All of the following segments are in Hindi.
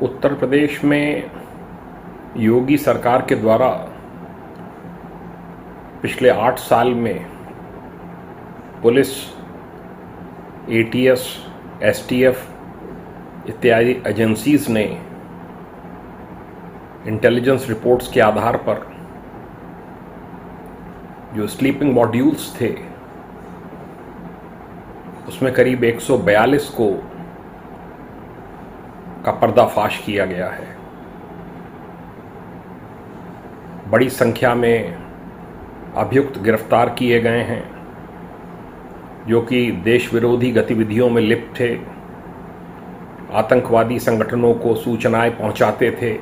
उत्तर प्रदेश में योगी सरकार के द्वारा पिछले 8 साल में पुलिस, एटीएस, एसटीएफ इत्यादि एजेंसीज ने इंटेलिजेंस रिपोर्ट्स के आधार पर जो स्लीपिंग मॉड्यूल्स थे उसमें करीब 142 का पर्दाफाश किया गया है। बड़ी संख्या में अभियुक्त गिरफ्तार किए गए हैं जो कि देश विरोधी गतिविधियों में लिप्त थे, आतंकवादी संगठनों को सूचनाएं पहुंचाते थे,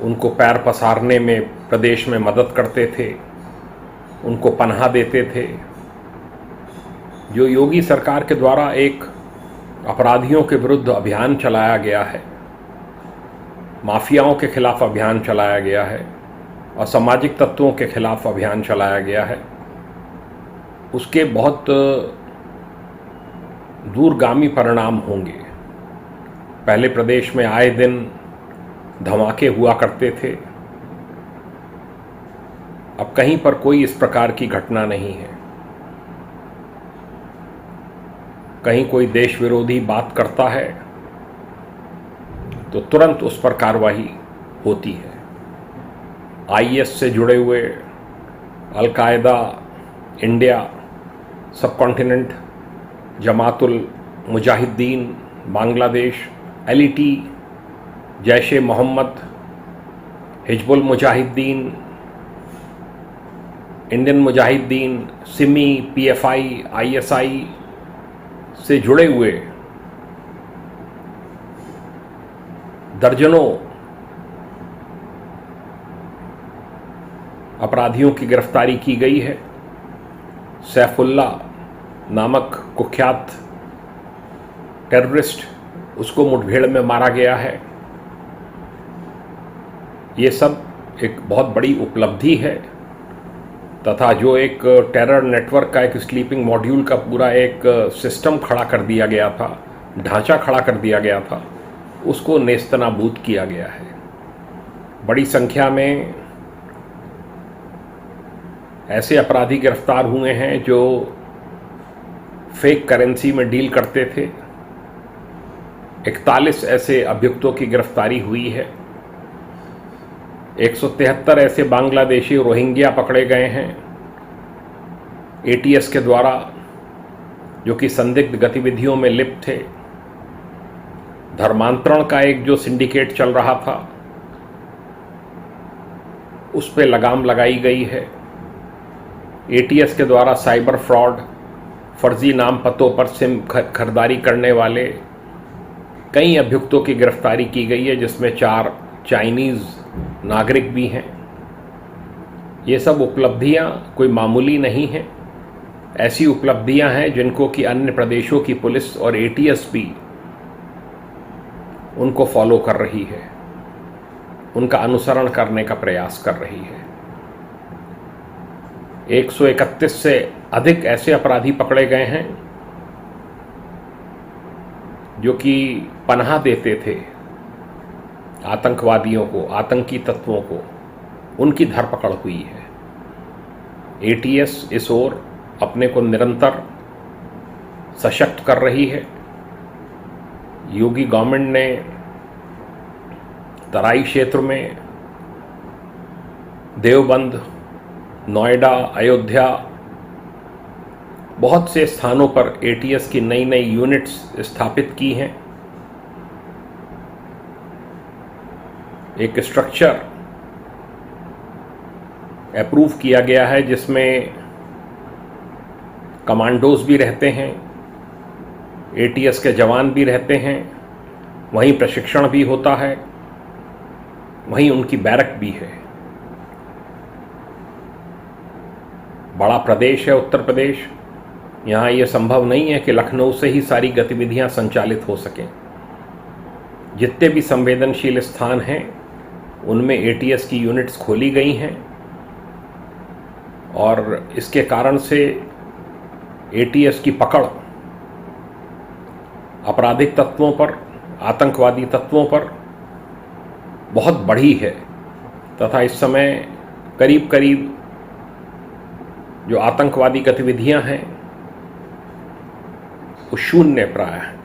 उनको पैर पसारने में प्रदेश में मदद करते थे, उनको पनाह देते थे। जो योगी सरकार के द्वारा एक अपराधियों के विरुद्ध अभियान चलाया गया है, माफियाओं के खिलाफ अभियान चलाया गया है, असामाजिक तत्वों के खिलाफ अभियान चलाया गया है, उसके बहुत दूरगामी परिणाम होंगे। पहले प्रदेश में आए दिन धमाके हुआ करते थे, अब कहीं पर कोई इस प्रकार की घटना नहीं है। कहीं कोई देश विरोधी बात करता है तो तुरंत उस पर कार्रवाई होती है। आईएस से जुड़े हुए al Qaeda, India, subcontinent, Jamatul Mujahideen, Bangladesh, LET, Jaish e Mohammed, Hizbul Mujahideen, Indian Mujahideen, SIMI, PFI, ISI से जुड़े हुए दर्जनों अपराधियों की गिरफ्तारी की गई है। सैफुल्ला नामक कुख्यात टेररिस्ट, उसको मुठभेड़ में मारा गया है। ये सब एक बहुत बड़ी उपलब्धि है तथा जो एक टेरर नेटवर्क का एक स्लीपिंग मॉड्यूल का पूरा एक सिस्टम खड़ा कर दिया गया था, ढांचा खड़ा कर दिया गया था, उसको नेस्तनाबूद किया गया है। बड़ी संख्या में ऐसे अपराधी गिरफ्तार हुए हैं जो फेक करेंसी में डील करते थे। 41 ऐसे अभियुक्तों की गिरफ्तारी हुई है। 173 ऐसे बांग्लादेशी रोहिंग्या पकड़े गए हैं एटीएस के द्वारा, जो कि संदिग्ध गतिविधियों में लिप्त थे। धर्मांतरण का एक जो सिंडिकेट चल रहा था उस पे लगाम लगाई गई है। एटीएस के द्वारा साइबर फ्रॉड, फर्जी नाम पतों पर सिम खरीदारी करने वाले कई अभियुक्तों की गिरफ्तारी की गई है, जिसमें 4 चाइनीज़ नागरिक भी हैं। ये सब उपलब्धियां कोई मामूली नहीं हैं। ऐसी उपलब्धियां हैं जिनको कि अन्य प्रदेशों की पुलिस और एटीएस भी उनको फॉलो कर रही है, उनका अनुसरण करने का प्रयास कर रही है। 131 से अधिक ऐसे अपराधी पकड़े गए हैं जो कि पनाह देते थे आतंकवादियों को, आतंकी तत्वों को, उनकी धरपकड़ हुई है। एटीएस इस ओर अपने को निरंतर सशक्त कर रही है। योगी गवर्नमेंट ने तराई क्षेत्र में देवबंद, नोएडा, अयोध्या, बहुत से स्थानों पर एटीएस की नई नई यूनिट्स स्थापित की हैं। एक स्ट्रक्चर अप्रूव किया गया है जिसमें कमांडोज भी रहते हैं, एटीएस के जवान भी रहते हैं, वहीं प्रशिक्षण भी होता है, वहीं उनकी बैरक भी है। बड़ा प्रदेश है उत्तर प्रदेश, यहाँ ये संभव नहीं है कि लखनऊ से ही सारी गतिविधियाँ संचालित हो सकें। जितने भी संवेदनशील स्थान हैं उनमें एटीएस की यूनिट्स खोली गई हैं और इसके कारण से एटीएस की पकड़ आपराधिक तत्वों पर, आतंकवादी तत्वों पर बहुत बढ़ी है तथा इस समय करीब करीब जो आतंकवादी गतिविधियां हैं वो शून्य प्राय हैं।